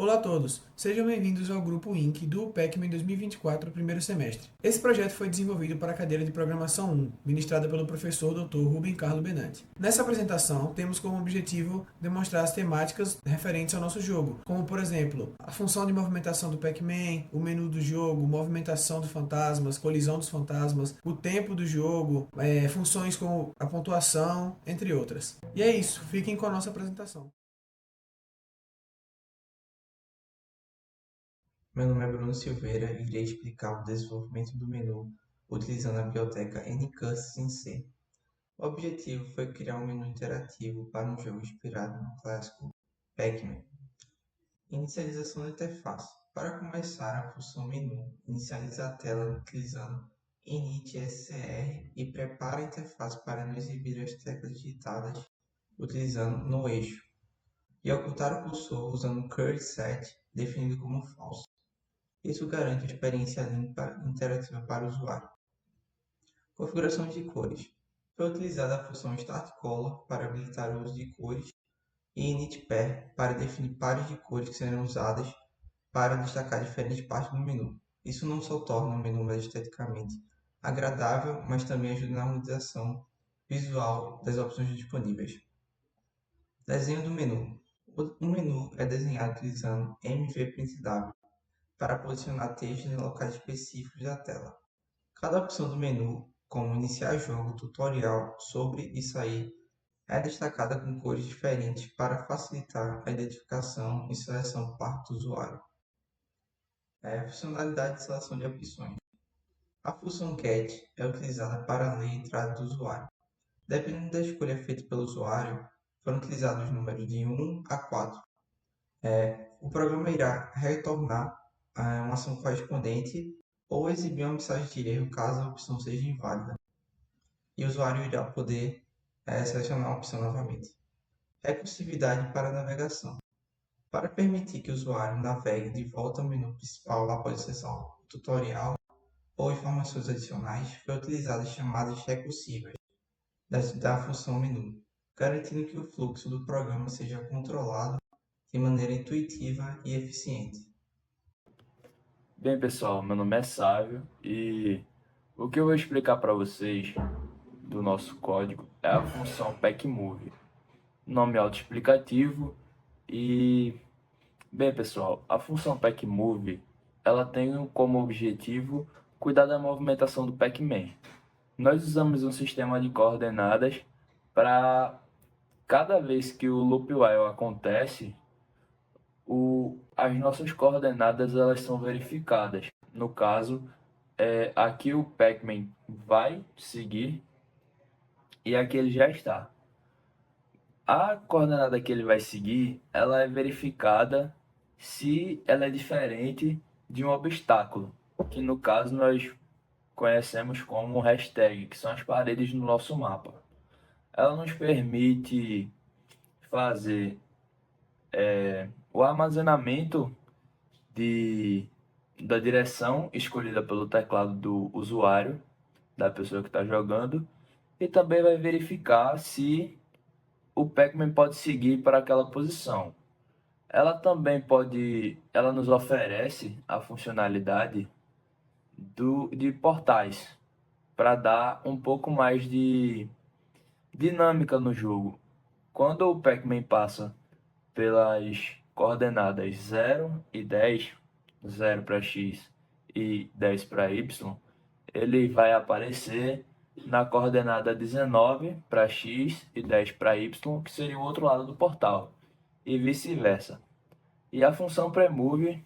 Olá a todos, sejam bem-vindos ao Grupo INC do Pac-Man 2024, primeiro semestre. Esse projeto foi desenvolvido para a cadeira de Programação 1, ministrada pelo professor Dr. Rubem Carlo Benanti. Nessa apresentação, temos como objetivo demonstrar as temáticas referentes ao nosso jogo, como, por exemplo, a função de movimentação do Pac-Man, o menu do jogo, movimentação dos fantasmas, colisão dos fantasmas, o tempo do jogo, funções como a pontuação, entre outras. E é isso, fiquem com a nossa apresentação. Meu nome é Bruno Silveira e irei explicar o desenvolvimento do menu utilizando a biblioteca NCUSS em C. O objetivo foi criar um menu interativo para um jogo inspirado no clássico Pac-Man. Inicialização da interface. Para começar, a função menu inicializa a tela utilizando init.scr e prepara a interface para não exibir as teclas digitadas utilizando no eixo, e ocultar o cursor usando curlyset definido como false. Isso garante a experiência limpa e interativa para o usuário. Configuração de cores. Foi utilizada a função startColor para habilitar o uso de cores e initPair para definir pares de cores que serão usadas para destacar diferentes partes do menu. Isso não só torna o menu mais esteticamente agradável, mas também ajuda na harmonização visual das opções disponíveis. Desenho do menu. O menu é desenhado utilizando MVPrintW para posicionar textos em locais específicos da tela. Cada opção do menu, como iniciar jogo, tutorial, sobre e sair, é destacada com cores diferentes para facilitar a identificação e seleção por parte do usuário. Funcionalidade de seleção de opções. A função GET é utilizada para ler a entrada do usuário. Dependendo da escolha feita pelo usuário, foram utilizados números de 1 a 4. O programa irá retornar uma ação correspondente ou exibir uma mensagem de erro caso a opção seja inválida, e o usuário irá poder selecionar a opção novamente. Recursividade para navegação. Para permitir que o usuário navegue de volta ao menu principal após acessar o tutorial ou informações adicionais, foi utilizada chamadas recursivas da função menu, garantindo que o fluxo do programa seja controlado de maneira intuitiva e eficiente. Bem, pessoal, meu nome é Sávio e o que eu vou explicar para vocês do nosso código é a função PacMove. Nome autoexplicativo e, bem, pessoal, a função PacMove, ela tem como objetivo cuidar da movimentação do Pac-Man. Nós usamos um sistema de coordenadas para cada vez que o loop while acontece, as nossas coordenadas elas são verificadas. No caso, aqui o Pac-Man vai seguir e aqui ele já está. A coordenada que ele vai seguir, ela é verificada se ela é diferente de um obstáculo, que no caso nós conhecemos como hashtag, que são as paredes no nosso mapa. Ela nos permite fazer o armazenamento da direção escolhida pelo teclado do usuário, da pessoa que está jogando, e também vai verificar se o Pac-Man pode seguir para aquela posição. Ela nos oferece a funcionalidade de portais, para dar um pouco mais de dinâmica no jogo. Quando o Pac-Man passa pelas coordenadas 0 e 10, 0 para X e 10 para Y, ele vai aparecer na coordenada 19 para X e 10 para Y, que seria o outro lado do portal, e vice-versa. E a função premove,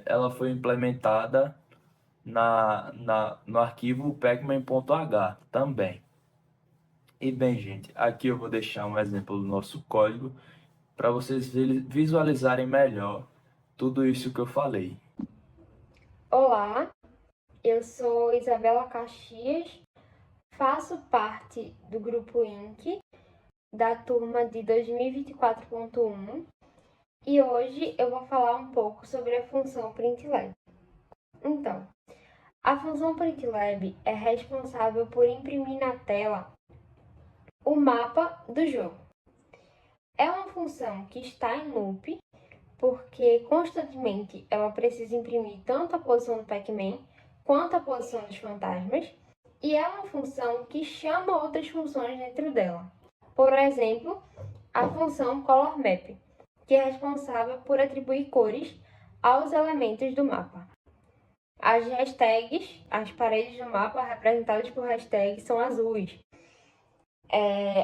ela foi implementada no arquivo pacman.h também. E bem, gente, aqui eu vou deixar um exemplo do nosso código para vocês visualizarem melhor tudo isso que eu falei. Olá, eu sou Isabela Caxias, faço parte do Grupo INC, da turma de 2024.1, e hoje eu vou falar um pouco sobre a função printlab. Então, a função printlab é responsável por imprimir na tela o mapa do jogo. É uma função que está em loop porque constantemente ela precisa imprimir tanto a posição do Pac-Man quanto a posição dos fantasmas, e é uma função que chama outras funções dentro dela. Por exemplo, a função Color Map, que é responsável por atribuir cores aos elementos do mapa. As hashtags, as paredes do mapa representadas por hashtags são azuis.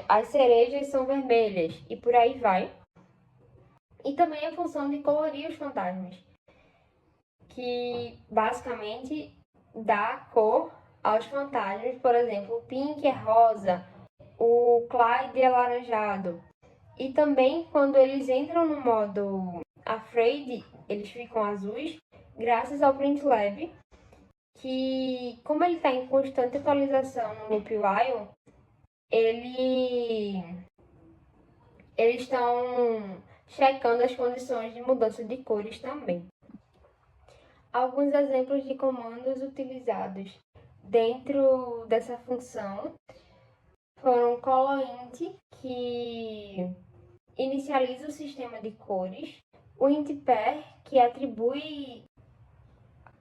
As cerejas são vermelhas e por aí vai. E também a função de colorir os fantasmas, que basicamente dá cor aos fantasmas. Por exemplo, o Pink é rosa, o Clyde é alaranjado. E também quando eles entram no modo Afraid, eles ficam azuis, graças ao Print Lab, que, como ele está em constante atualização no Loop While, eles estão checando as condições de mudança de cores também. Alguns exemplos de comandos utilizados dentro dessa função foram coloint, que inicializa o sistema de cores, o intpair, que atribui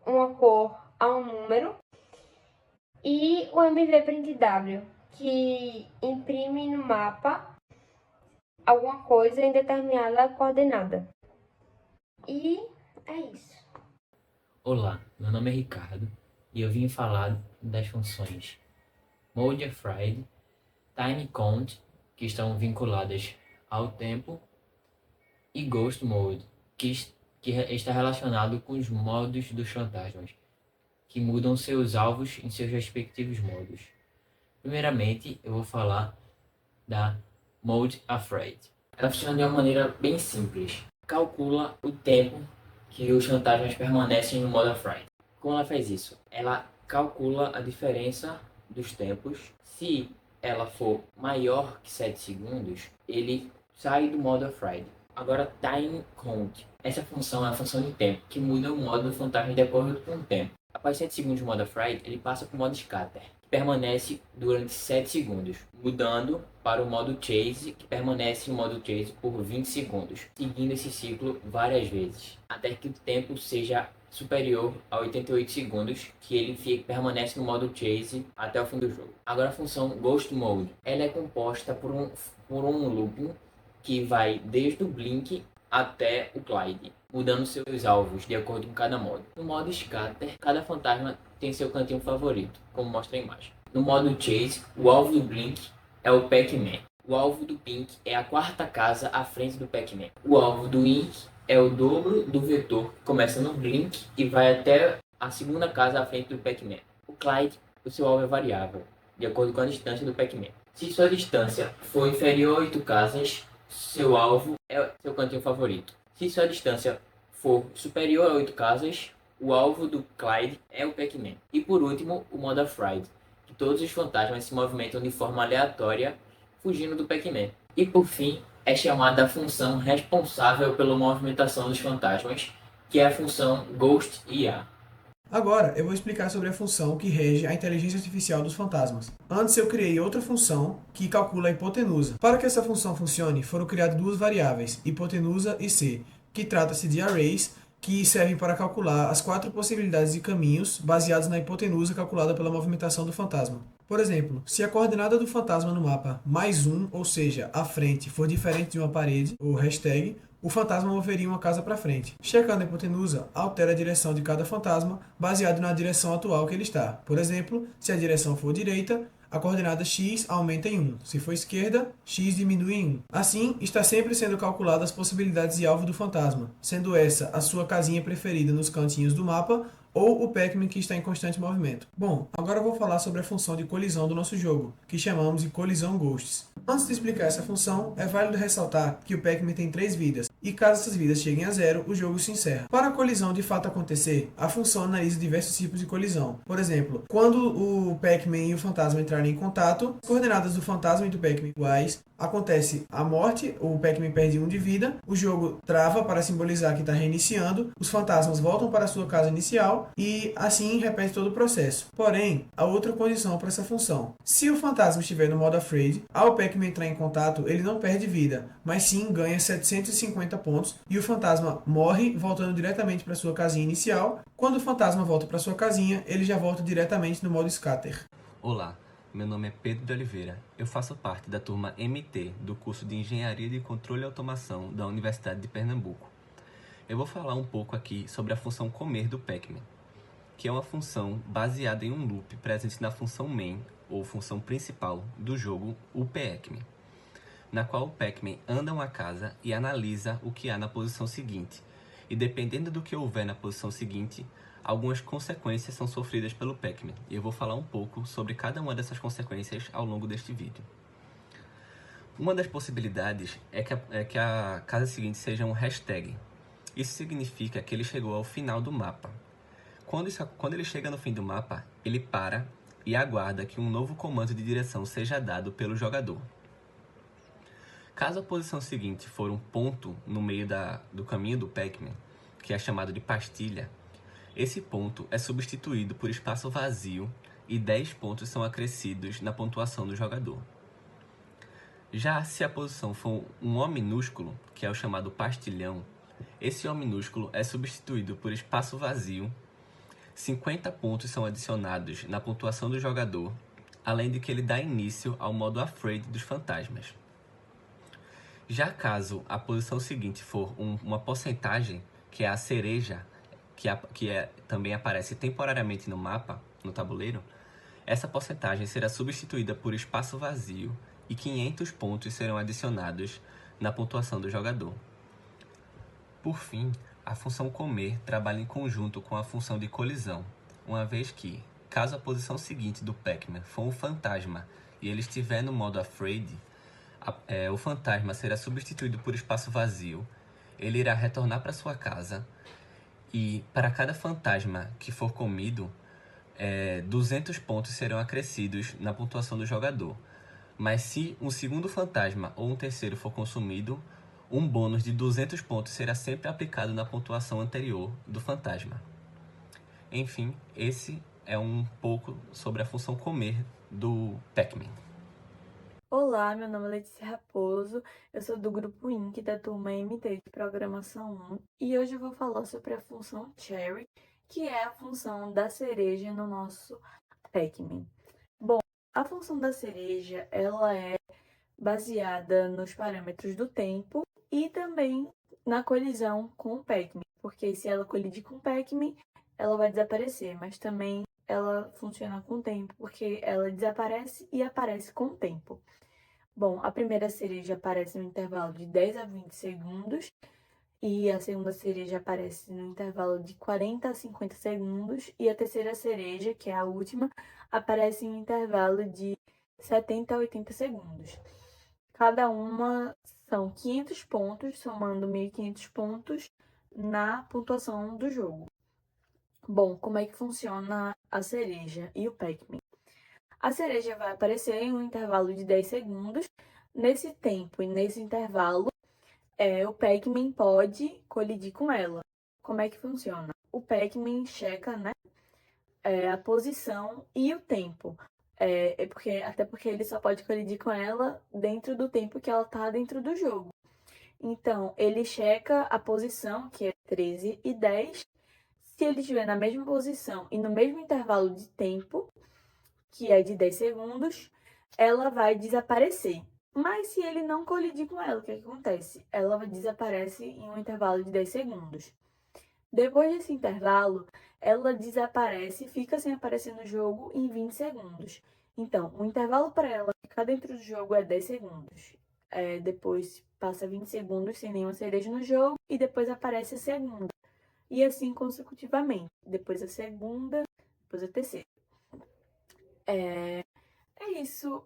uma cor a um número, e o mvprintw, que imprime no mapa alguma coisa em determinada coordenada. E é isso. Olá, meu nome é Ricardo e eu vim falar das funções Mode Afraid, Time Count, que estão vinculadas ao tempo, e Ghost Mode, que está relacionado com os modos dos fantasmas, que mudam seus alvos em seus respectivos modos. Primeiramente, eu vou falar da Mode Afraid. Ela funciona de uma maneira bem simples. Calcula o tempo que os fantasmas permanecem no modo Afraid. Como ela faz isso? Ela calcula a diferença dos tempos. Se ela for maior que 7 segundos, ele sai do modo Afraid. Agora, Time Count. Essa função é a função de tempo, que muda o modo do fantasma de acordo com o tempo. Após 7 segundos do modo Afraid, ele passa para o modo Scatter, que permanece durante 7 segundos, mudando para o modo Chase, que permanece no modo Chase por 20 segundos, seguindo esse ciclo várias vezes, até que o tempo seja superior a 88 segundos, que ele permanece no modo Chase até o fim do jogo. Agora a função Ghost Mode, ela é composta por um looping que vai desde o Blink até o Clyde, mudando seus alvos de acordo com cada modo. No modo Scatter, cada fantasma tem seu cantinho favorito, como mostra a imagem. No modo Chase, o alvo do Blink é o Pac-Man. O alvo do Pink é a quarta casa à frente do Pac-Man. O alvo do Ink é o dobro do vetor, que começa no Blink e vai até a segunda casa à frente do Pac-Man. O Clyde, o seu alvo é variável, de acordo com a distância do Pac-Man. Se sua distância for inferior a 8 casas, seu alvo é seu cantinho favorito. Se sua distância for superior a 8 casas, o alvo do Clyde é o Pac-Man. E por último, o modo Afraid, que todos os fantasmas se movimentam de forma aleatória, fugindo do Pac-Man. E por fim, é chamada a função responsável pela movimentação dos fantasmas, que é a função Ghost IA. Agora eu vou explicar sobre a função que rege a inteligência artificial dos fantasmas. Antes eu criei outra função que calcula a hipotenusa. Para que essa função funcione, foram criadas duas variáveis, hipotenusa e c, que trata-se de arrays que servem para calcular as 4 possibilidades de caminhos baseados na hipotenusa calculada pela movimentação do fantasma. Por exemplo, se a coordenada do fantasma no mapa +1, ou seja, à frente, for diferente de uma parede, ou hashtag, o fantasma moveria uma casa para frente. Checando a hipotenusa, altera a direção de cada fantasma baseado na direção atual que ele está. Por exemplo, se a direção for direita, a coordenada x aumenta em 1. Se for esquerda, x diminui em 1. Assim, está sempre sendo calculadas as possibilidades de alvo do fantasma, sendo essa a sua casinha preferida nos cantinhos do mapa ou o Pac-Man que está em constante movimento. Bom, agora eu vou falar sobre a função de colisão do nosso jogo, que chamamos de colisão Ghosts. Antes de explicar essa função, é válido ressaltar que o Pac-Man tem 3 vidas, e caso essas vidas cheguem a 0, o jogo se encerra. Para a colisão de fato acontecer, a função analisa diversos tipos de colisão. Por exemplo, quando o Pac-Man e o fantasma entrarem em contato, as coordenadas do fantasma e do Pac-Man iguais, acontece a morte, o Pac-Man perde 1 de vida, o jogo trava para simbolizar que está reiniciando, os fantasmas voltam para a sua casa inicial inicial e assim repete todo o processo. Porém, há outra condição para essa função. Se o fantasma estiver no modo Afraid, ao Pac-Man entrar em contato, ele não perde vida, mas sim ganha 750 pontos e o fantasma morre voltando diretamente para sua casinha inicial. Quando o fantasma volta para sua casinha, ele já volta diretamente no modo Scatter. Olá, meu nome é Pedro de Oliveira. Eu faço parte da turma MT do curso de Engenharia de Controle e Automação da Universidade de Pernambuco. Eu vou falar um pouco aqui sobre a função comer do Pac-Man, que é uma função baseada em um loop presente na função main, ou função principal, do jogo o Pac-Man, na qual o Pac-Man anda uma casa e analisa o que há na posição seguinte, e dependendo do que houver na posição seguinte, algumas consequências são sofridas pelo Pac-Man, e eu vou falar um pouco sobre cada uma dessas consequências ao longo deste vídeo. Uma das possibilidades é que a casa seguinte seja um hashtag. Isso significa que ele chegou ao final do mapa. Quando ele chega no fim do mapa, ele para e aguarda que um novo comando de direção seja dado pelo jogador. Caso a posição seguinte for um ponto no meio do caminho do Pac-Man, que é chamado de pastilha, esse ponto é substituído por espaço vazio e 10 pontos são acrescidos na pontuação do jogador. Já se a posição for um O minúsculo, que é o chamado pastilhão, esse O minúsculo é substituído por espaço vazio, 50 pontos são adicionados na pontuação do jogador, além de que ele dá início ao modo Afraid dos fantasmas. Já caso a posição seguinte for uma porcentagem, que é a cereja, também aparece temporariamente no mapa, no tabuleiro, essa porcentagem será substituída por espaço vazio e 500 pontos serão adicionados na pontuação do jogador. Por fim, a função comer trabalha em conjunto com a função de colisão, uma vez que, caso a posição seguinte do Pac-Man for um fantasma e ele estiver no modo Afraid, o fantasma será substituído por espaço vazio, ele irá retornar para sua casa e, para cada fantasma que for comido, 200 pontos serão acrescidos na pontuação do jogador. Mas se um segundo fantasma ou um terceiro for consumido, um bônus de 200 pontos será sempre aplicado na pontuação anterior do fantasma. Enfim, esse é um pouco sobre a função comer do Pac-Man. Olá, meu nome é Letícia Raposo, eu sou do grupo INC da turma MT de Programação 1 e hoje eu vou falar sobre a função Cherry, que é a função da cereja no nosso Pac-Man. Bom, a função da cereja, ela é baseada nos parâmetros do tempo e também na colisão com o Pac-Man, porque se ela colidir com o Pac-Man, ela vai desaparecer, mas também ela funciona com o tempo, porque ela desaparece e aparece com o tempo. Bom, a primeira cereja aparece no intervalo de 10 a 20 segundos e a segunda cereja aparece no intervalo de 40 a 50 segundos e a terceira cereja, que é a última, aparece em um intervalo de 70 a 80 segundos. Cada uma são 500 pontos, somando 1.500 pontos na pontuação do jogo. Bom, como é que funciona a cereja e o Pac-Man? A cereja vai aparecer em um intervalo de 10 segundos. Nesse tempo e nesse intervalo, o Pac-Man pode colidir com ela. Como é que funciona? O Pac-Man checa, né, a posição e o tempo. Até porque ele só pode colidir com ela dentro do tempo que ela está dentro do jogo. Então, ele checa a posição, que é 13 e 10. Se ele estiver na mesma posição e no mesmo intervalo de tempo, que é de 10 segundos, ela vai desaparecer. Mas se ele não colidir com ela, o que acontece? Ela desaparece em um intervalo de 10 segundos. Depois desse intervalo, ela desaparece e fica sem aparecer no jogo em 20 segundos. Então, o intervalo para ela ficar dentro do jogo é 10 segundos. Depois passa 20 segundos sem nenhuma cereja no jogo e depois aparece a segunda. E assim consecutivamente. Depois a segunda, depois a terceira. É isso.